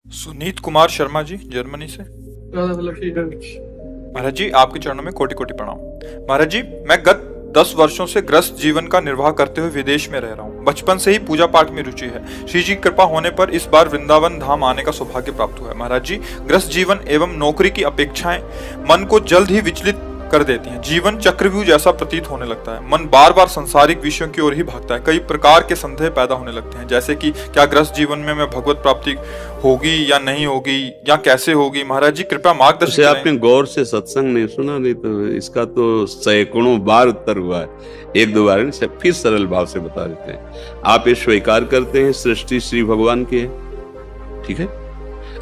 Sunit Kumar Sharma ji, Germany से। महाराज जी, आपके चरणों में कोटि कोटि प्रणाम। महाराज जी, मैं गत 10 वर्षों से ग्रस्त जीवन का निर्वाह करते हुए विदेश में रह रहा हूँ। बचपन से ही पूजा पाठ में रुचि है। श्री जी की कृपा होने पर इस बार वृंदावन धाम आने का सौभाग्य प्राप्त हुआ है। महाराज जी, ग्रस्त जीवन एवं नौकरी की अपेक्षाएं मन को जल्द ही विचलित कर देती हैं। जीवन चक्रव्यूह जैसा प्रतीत होने लगता है। मन बार बार सांसारिक विषयों की ओर ही भागता है। कई प्रकार के संदेह पैदा होने लगते हैं, जैसे कि क्या ग्रस्त जीवन में मैं भगवत प्राप्ति होगी या नहीं होगी, या कैसे होगी। महाराज जी, कृपया मार्गदर्शन करें। आपने गौर से सत्संग नहीं सुना, नहीं तो इसका तो सैकड़ों बार उत्तर हुआ है। एक दो बार नहीं, फिर सरल भाव से बता देते हैं। आप ये स्वीकार करते हैं सृष्टि श्री भगवान की है, ठीक है।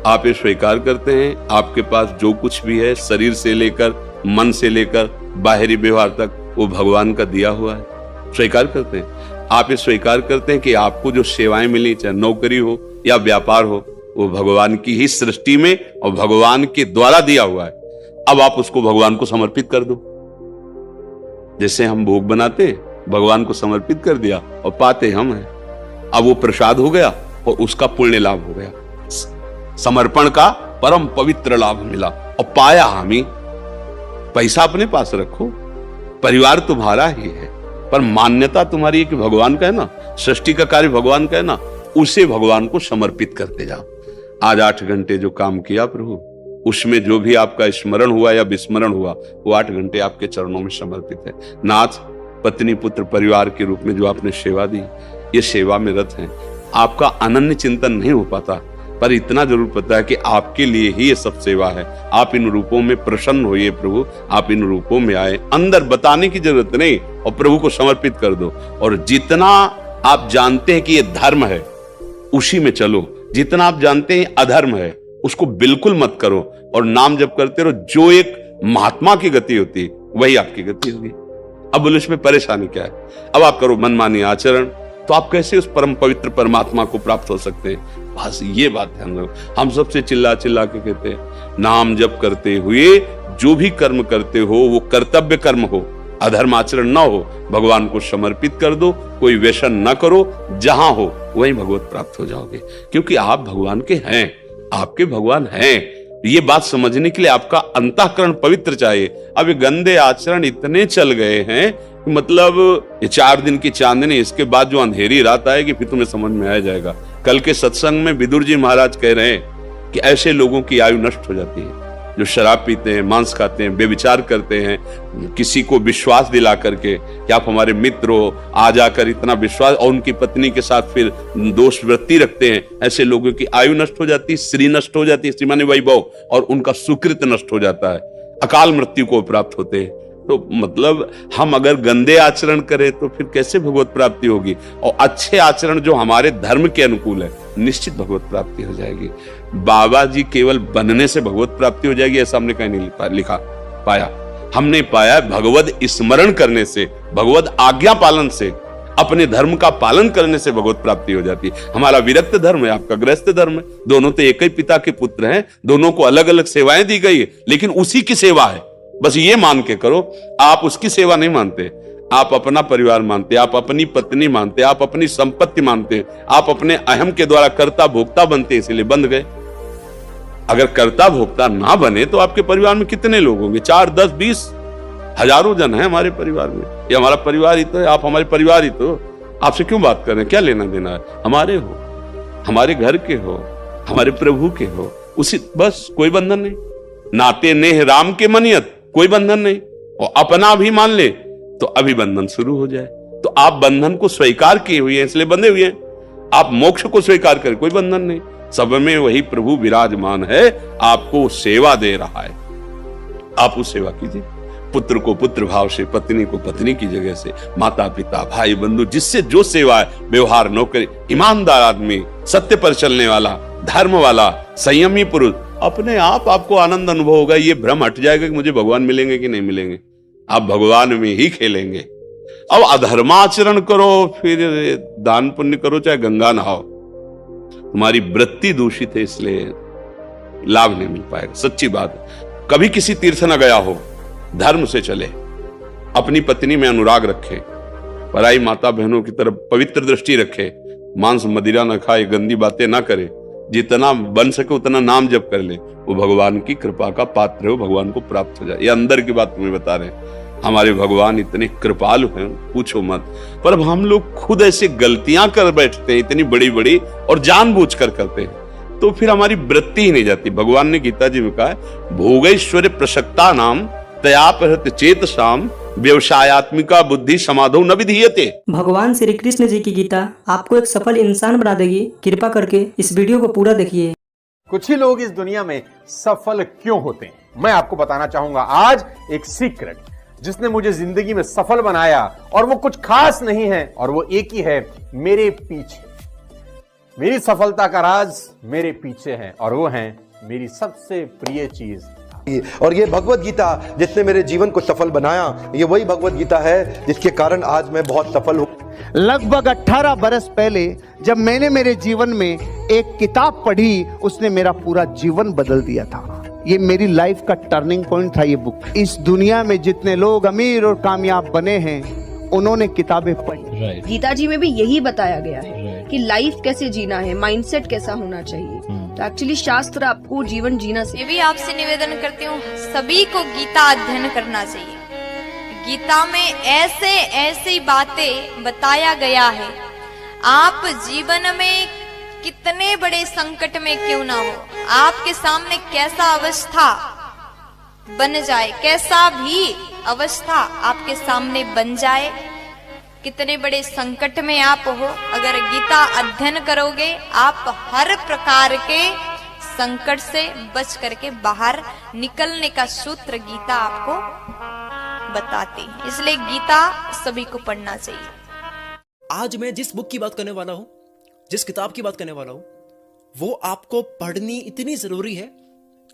आप ये स्वीकार करते हैं आपके पास जो कुछ भी है, शरीर से लेकर मन से लेकर बाहरी व्यवहार तक, वो भगवान का दिया हुआ है। स्वीकार करते हैं। आप ये स्वीकार करते हैं कि आपको जो सेवाएं मिली, चाहे नौकरी हो या व्यापार हो, वो भगवान की ही सृष्टि में और भगवान के द्वारा दिया हुआ है। अब आप उसको भगवान को समर्पित कर दो। जैसे हम भोग बनाते हैं, भगवान को समर्पित कर दिया और पाते हम हैं। अब वो प्रसाद हो गया और उसका पुण्य लाभ हो गया। समर्पण का परम पवित्र लाभ मिला और पाया हम ही। पैसा अपने पास रखो, परिवार तुम्हारा ही है, पर मान्यता तुम्हारी है कि भगवान का है ना, सृष्टि का कार्य भगवान का है ना, उसे भगवान को समर्पित करते जाओ। आज 8 घंटे जो काम किया प्रभु, उसमें जो भी आपका स्मरण हुआ या विस्मरण हुआ, वो 8 घंटे आपके चरणों में समर्पित है। नाथ, पत्नी, पुत्र, परिवार के रूप में जो आपने सेवा दी, ये सेवा में रत हैं। आपका अनन्य चिंतन नहीं हो पाता, पर इतना जरूर पता है कि आपके लिए ही ये सब सेवा है। आप इन रूपों में प्रसन्न होइए प्रभु, आप इन रूपों में आए। अंदर बताने की जरूरत नहीं, और प्रभु को समर्पित कर दो। और जितना आप जानते हैं कि ये धर्म है, उसी में चलो। जितना आप जानते हैं अधर्म है, उसको बिल्कुल मत करो, और नाम जप करते रहो। जो एक महात्मा की गति होती है, वही आपकी गति होगी। अब बोले इसमें परेशानी क्या है? अब आप करो मनमानी आचरण, तो आप कैसे उस परम पवित्र परमात्मा को प्राप्त हो सकते हैं? बस ये बात ध्यान रखो। हम सबसे चिल्ला चिल्ला के कहते हैं, नाम जप करते हुए जो भी कर्म करते हो, वो कर्तव्य कर्म हो, अधर्म आचरण ना हो, भगवान को समर्पित कर दो। कोई व्यसन ना करो, जहां हो वहीं भगवत प्राप्त हो जाओगे, क्योंकि आप भगवान के हैं, आपके भगवान हैं। ये बात समझने के लिए आपका अंतःकरण पवित्र चाहिए। अब ये गंदे आचरण इतने चल गए हैं, मतलब ये 4 दिन की चांदनी, इसके बाद जो अंधेरी रात आएगी, फिर तुम्हें समझ में आ जाएगा। कल के सत्संग में विदुर जी महाराज कह रहे हैं कि ऐसे लोगों की आयु नष्ट हो जाती है जो शराब पीते हैं, मांस खाते हैं, बेविचार करते हैं, किसी को विश्वास दिला करके कि आप हमारे मित्र हो, आ जाकर इतना विश्वास, और उनकी पत्नी के साथ फिर दोष वृत्ति रखते हैं। ऐसे लोगों की आयु नष्ट हो जाती है, श्री नष्ट हो जाती है, श्री माने वैभव, और उनका सुकृत नष्ट हो जाता है, अकाल मृत्यु को प्राप्त होते हैं। तो मतलब हम अगर गंदे आचरण करें तो फिर कैसे भगवत प्राप्ति होगी? और अच्छे आचरण जो हमारे धर्म के अनुकूल है, निश्चित भगवत प्राप्ति हो जाएगी। बाबा जी केवल बनने से भगवत प्राप्ति हो जाएगी, ऐसा हमने कहीं नहीं लिखा पाया। हमने पाया भगवत स्मरण करने से, भगवत आज्ञा पालन से, अपने धर्म का पालन करने से भगवत प्राप्ति हो जाती है। हमारा विरक्त धर्म है, आपका गृहस्थ धर्म है। दोनों तो एक ही पिता के पुत्र हैं, दोनों को अलग अलग सेवाएं दी गई है, लेकिन उसी की सेवा है। बस ये मान के करो। आप उसकी सेवा नहीं मानते, आप अपना परिवार मानते, आप अपनी पत्नी मानते, आप अपनी संपत्ति मानते, आप अपने अहम के द्वारा कर्ता भोक्ता बनते, इसीलिए बंध गए। अगर कर्ता भोक्ता ना बने तो आपके परिवार में कितने लोग होंगे? 4, 10, 20, हजारों जन है हमारे परिवार में। ये हमारा परिवार ही तो है, आप हमारे परिवार ही तो। आपसे क्यों बात कर रहे हैं? क्या लेना देना है? हमारे हो, हमारे घर के हो, हमारे प्रभु के हो, उसी, बस कोई बंधन नहीं। नाते नेह राम के मनियत, कोई बंधन नहीं। और अपना भी मान ले तो अभी बंधन शुरू हो जाए। तो आप बंधन को स्वीकार किए हुए हैं, इसलिए बंधे हुए हैं। आप मोक्ष को स्वीकार करें, कोई बंधन नहीं। सब में वही प्रभु विराजमान है, आपको सेवा दे रहा है। आप उस सेवा कीजिए। पुत्र को पुत्र भाव से, पत्नी को पत्नी की जगह से, माता पिता भाई बंधु, जिससे जो सेवा है, व्यवहार, नौकरी, ईमानदार आदमी, सत्य पर चलने वाला, धर्म वाला, संयमी पुरुष, अपने आप आपको आनंद अनुभव होगा। ये भ्रम हट जाएगा कि मुझे भगवान मिलेंगे कि नहीं मिलेंगे। आप भगवान में ही खेलेंगे। अब अधर्माचरण करो, फिर दान पुण्य करो, चाहे गंगा नहाओ, तुम्हारी वृत्ति दूषित है, इसलिए लाभ नहीं मिल पाएगा। सच्ची बात है। कभी किसी तीर्थ न गया हो, धर्म से चले, अपनी पत्नी में अनुराग रखे, पराई माता बहनों की तरफ पवित्र दृष्टि रखे, मांस मदिरा न खाए, गंदी बातें ना करे, जितना बन सके उतना नाम जप कर ले, वो भगवान की कृपा का पात्र हो, भगवान को प्राप्त हो जाए। ये अंदर की बात तुम्हें बता रहे हैं। हमारे भगवान इतने कृपालु हैं, पूछो मत। पर अब हम लोग खुद ऐसे गलतियां कर बैठते हैं इतनी बड़ी बड़ी, और जानबूझकर करते हैं, तो फिर हमारी वृत्ति ही नहीं जाती। भगवान ने गीता जी में कहा है, भोगैश्वर्य प्रसक्ता नाम तयापहृत चेतसाम व्यवसायत्मिका बुद्धि समाधो न विधीयते। भगवान श्री कृष्ण जी की गीता आपको एक सफल इंसान बना देगी। कृपा करके इस वीडियो को पूरा देखिए। कुछ ही लोग इस दुनिया में सफल क्यों होते हैं, मैं आपको बताना चाहूंगा आज एक सीक्रेट जिसने मुझे जिंदगी में सफल बनाया, और वो कुछ खास नहीं है, और वो एक ही है, मेरे पीछे। मेरी सफलता का राज मेरे पीछे है, और वो है मेरी सबसे प्रिय चीज। और ये भगवत गीता जिसने मेरे जीवन को सफल बनाया, ये वही भगवत गीता है जिसके कारण आज मैं बहुत सफल हूँ। लगभग 18 बरस पहले जब मैंने मेरे जीवन में एक किताब पढ़ी, उसने मेरा पूरा जीवन बदल दिया था। ये मेरी लाइफ का टर्निंग पॉइंट था ये बुक। इस दुनिया में जितने लोग अमीर और कामयाब बने हैं, उन्होंने किताबें पढ़ी। गीता जी में भी यही बताया गया है कि लाइफ कैसे जीना है, माइंडसेट कैसा होना चाहिए। तो एक्चुअली शास्त्र आपको जीवन जीना ये भी आपसे निवेदन करती हूँ, सभी को गीता अध्ययन करना चाहिए। गीता में ऐसे ऐसी बातें बताया गया है, आप जीवन में कितने बड़े संकट में क्यों ना हो, आपके सामने कैसा अवस्था बन जाए, कैसा भी अवस्था आपके सामने बन जाए, कितने बड़े संकट में आप हो, अगर गीता अध्ययन करोगे आप हर प्रकार के संकट से बच करके बाहर निकलने का सूत्र गीता आपको बताती है। इसलिए गीता सभी को पढ़ना चाहिए। आज मैं जिस बुक की बात करने वाला हूं, जिस किताब की बात करने वाला हूं, वो आपको पढ़नी इतनी जरूरी है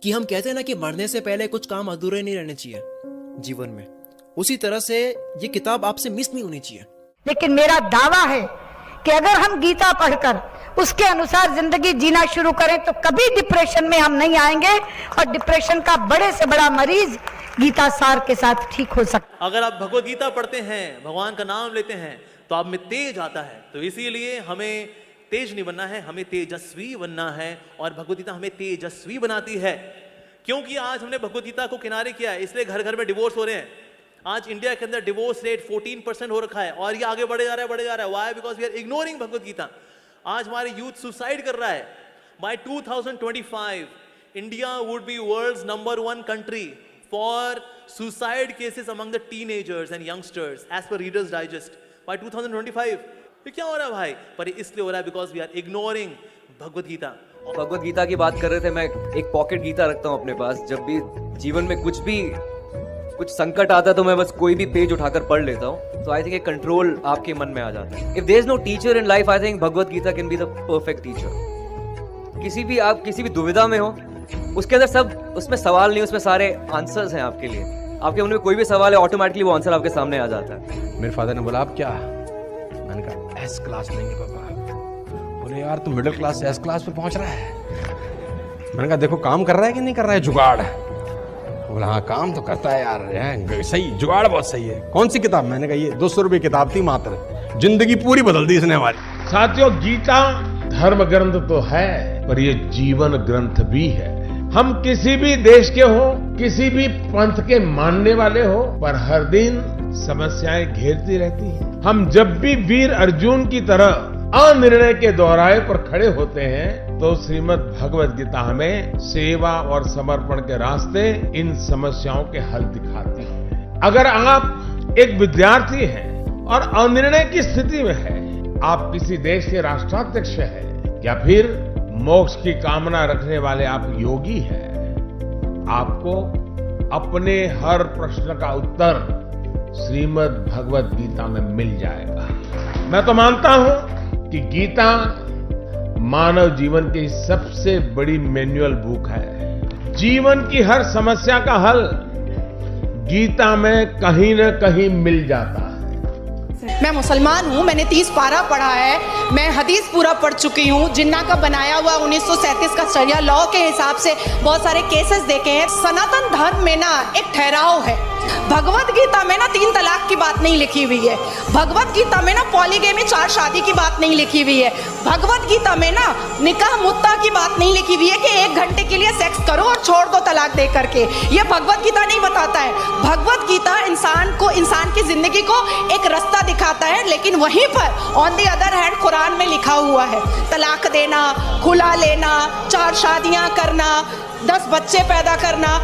कि हम कहते हैं ना कि मरने से पहले कुछ काम अधूरे नहीं रहने चाहिए जीवन में, उसी तरह से ये किताब आपसे मिस नहीं होनी चाहिए। लेकिन मेरा दावा है कि अगर हम गीता पढ़कर उसके अनुसार जिंदगी जीना शुरू करें तो कभी डिप्रेशन में हम नहीं आएंगे, और डिप्रेशन का बड़े से बड़ा मरीज गीता सार के साथ ठीक हो सकता। अगर आप भगवत गीता पढ़ते हैं, भगवान का नाम लेते हैं, तो आप में तेज आता है। तो इसीलिए हमें तेज नहीं बनना है, हमें तेजस्वी बनना है, और भगवत गीता हमें तेजस्वी बनाती है। क्योंकि आज हमने भगवत गीता को किनारे किया है, इसलिए घर घर में डिवोर्स हो रहे हैं। आज इंडिया के अंदर डिवोर्स रेट 14% हो रखा है, और ये आगे बढ़े जा रहा है, बढ़े जा रहा है। Why? Because we are ignoring Bhagavad Gita. आज हमारे यूथ सुसाइड कर रहा है। By 2025 India would be world's number 1 country for suicide cases among the teenagers and youngsters as per Reader's Digest by 2025। ये क्या हो रहा है भाई? पर इसलिए हो रहा है because we are ignoring Bhagavad Gita. Bhagavad Gita की बात कर रहे थे, मैं एक पॉकेट गीता रखता हूँ अपने पास। जब भी जीवन में कुछ संकट आता है तो मैं बस कोई भी पेज उठाकर पढ़ लेता हूँ, तो आई थिंक एक कंट्रोल आपके मन में आ जाता है। If there is no teacher in life, I think Bhagavad Gita can be the perfect teacher. आप किसी भी दुविधा में हो, उसके अंदर सब, उसमें सवाल नहीं, उसमें सारे आंसर्स हैं आपके लिए। आपके मन में कोई भी सवाल है, ऑटोमेटिकली वो आंसर आपके सामने आ जाता है। मेरे फादर ने बोला, आप क्या? मैंने कहा एस क्लास लेंगे पापा। बोले यार तू मिडिल क्लास से एस क्लास पे पहुंच रहा है। मैंने कहा देखो काम कर रहा है कि नहीं कर रहा है जुगाड़। बोला हाँ काम तो करता है यार, सही जुगाड़ बहुत सही है। कौन सी किताब? मैंने कहा ये 200 रुपये किताब थी मात्र, जिंदगी पूरी बदल दी इसने हमारी। साथियों, गीता धर्म ग्रंथ तो है, पर ये जीवन ग्रंथ भी है। हम किसी भी देश के हो, किसी भी पंथ के मानने वाले हो, पर हर दिन समस्याएं घेरती रहती हैं। हम जब भी वीर अर्जुन की तरह अनिर्णय के दोहराए पर खड़े होते हैं, तो श्रीमद् भगवत गीता हमें सेवा और समर्पण के रास्ते इन समस्याओं के हल दिखाती है। अगर आप एक विद्यार्थी हैं और अनिर्णय की स्थिति में है, आप किसी देश के राष्ट्राध्यक्ष हैं, या फिर मोक्ष की कामना रखने वाले आप योगी हैं, आपको अपने हर प्रश्न का उत्तर श्रीमद् भगवत गीता में मिल जाएगा। मैं तो मानता हूं कि गीता मानव जीवन की सबसे बड़ी मैनुअल बुक है। जीवन की हर समस्या का हल गीता में कहीं न कहीं मिल जाता है। मैं मुसलमान हूँ, मैंने 30 पारा पढ़ा है, मैं हदीस पूरा पढ़ चुकी हूँ। जिन्ना का बनाया हुआ 1937 का शरिया लॉ के हिसाब से बहुत सारे केसेस देखे हैं। सनातन धर्म में ना एक ठहराव है भगवत गीता में ना 3 तलाक की बात नहीं लिखी हुई है। भगवत गीता में ना पॉलीगेमी 4 शादी की बात नहीं लिखी हुई है। भगवत गीता में ना निकाह मुत्ता की बात नहीं लिखी हुई है कि 1 घंटे के लिए सेक्स करो और छोड़ दो तलाक दे करके। ये भगवत गीता नहीं बताता है। भगवत गीता इंसान की जिंदगी को एक रास्ता दिखाता है, लेकिन वहीं पर on the other hand Quran में लिखा हुआ है तलाक देना, खुला लेना, 4 शादियां करना, 10 बच्चे पैदा करना।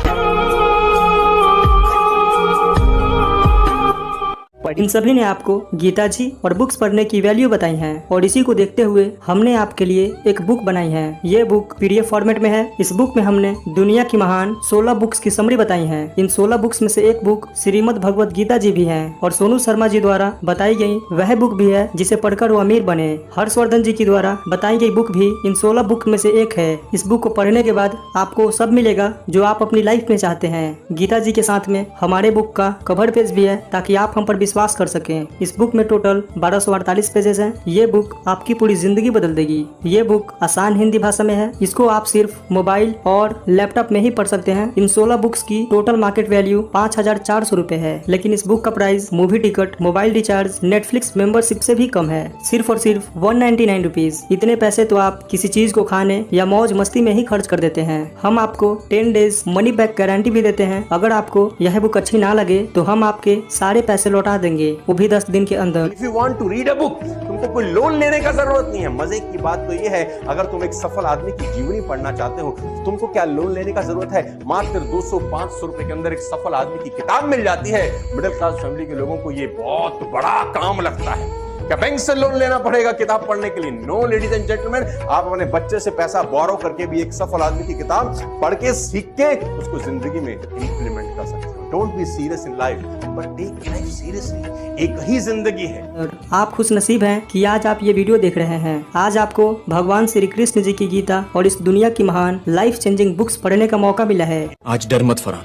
इन सभी ने आपको गीता जी और बुक्स पढ़ने की वैल्यू बताई है और इसी को देखते हुए हमने आपके लिए एक बुक बनाई है। ये बुक पीडीएफ फॉर्मेट में है। इस बुक में हमने दुनिया की महान 16 बुक्स की समरी बताई है। इन 16 बुक्स में से एक बुक श्रीमद् भगवत गीता जी भी है और सोनू शर्मा जी द्वारा बताई गई वह बुक भी है जिसे पढ़कर वो अमीर बने। हर्षवर्धन जी की द्वारा बताई गई बुक भी इन 16 बुक में से एक है। इस बुक को पढ़ने के बाद आपको सब मिलेगा जो आप अपनी लाइफ में चाहते हैं। गीता जी के साथ में हमारे बुक का कवर पेज भी है ताकि आप हम पर विश्वास कर सकें। इस बुक में टोटल 1248 पेजेस हैं। ये बुक आपकी पूरी जिंदगी बदल देगी। ये बुक आसान हिंदी भाषा में है। इसको आप सिर्फ मोबाइल और लैपटॉप में ही पढ़ सकते हैं। इन 16 बुक्स की टोटल मार्केट वैल्यू 5400 रुपए है, लेकिन इस बुक का price movie ticket, mobile recharge, Netflix membership से भी कम है। सिर्फ और सिर्फ 199 रुपीज। इतने पैसे तो आप किसी चीज को खाने या मौज मस्ती में ही खर्च कर देते हैं। हम आपको 10 डेज मनी बैक गारंटी भी देते हैं। अगर आपको यह बुक अच्छी ना लगे तो हम आपके सारे पैसे लौटा देंगे, वो भी 10 दिन के अंदर। If you want to read a book, तुमको कोई लोन लेने का जरूरत नहीं है। मजे की बात तो ये है, अगर तुम एक सफल आदमी की जीवनी पढ़ना चाहते हो तो तुमको क्या लोन लेने का जरूरत है। मात्र 200-500 रुपए के अंदर एक सफल आदमी की किताब मिल जाती है। मिडिल क्लास फैमिली के लोगों को ये बहुत बड़ा काम लगता है। क्या बैंक से लोन लेना पड़ेगा किताब पढ़ने के लिए? नो लेडीज एंड जेंटलमैन, आप अपने बच्चे से पैसा बोरो करके भी एक सफल आदमी की किताब पढ़ के सीख के उसको जिंदगी में इंप्लीमेंट कर सकते हो। Don't be serious in life but take life seriously. एक ही जिंदगी है। आप खुश नसीब हैं कि आज आप ये वीडियो देख रहे हैं। आज आपको भगवान श्री कृष्ण जी की गीता और इस दुनिया की महान लाइफ चेंजिंग बुक्स पढ़ने का मौका मिला है। आज डर मत फरहान,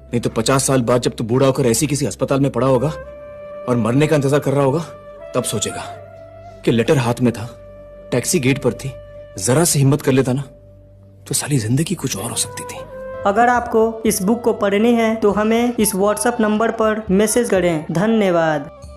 नहीं तो 50 साल बाद जब तू बूढ़ा होकर ऐसी किसी अस्पताल में पड़ा होगा और मरने का इंतजार कर रहा होगा, तब सोचेगा कि लेटर हाथ में था, टैक्सी गेट पर थी, जरा से हिम्मत कर लेता ना तो साली जिंदगी कुछ और हो सकती थी। अगर आपको इस बुक को पढ़नी है तो हमें इस व्हाट्सएप नंबर पर मैसेज करें। धन्यवाद।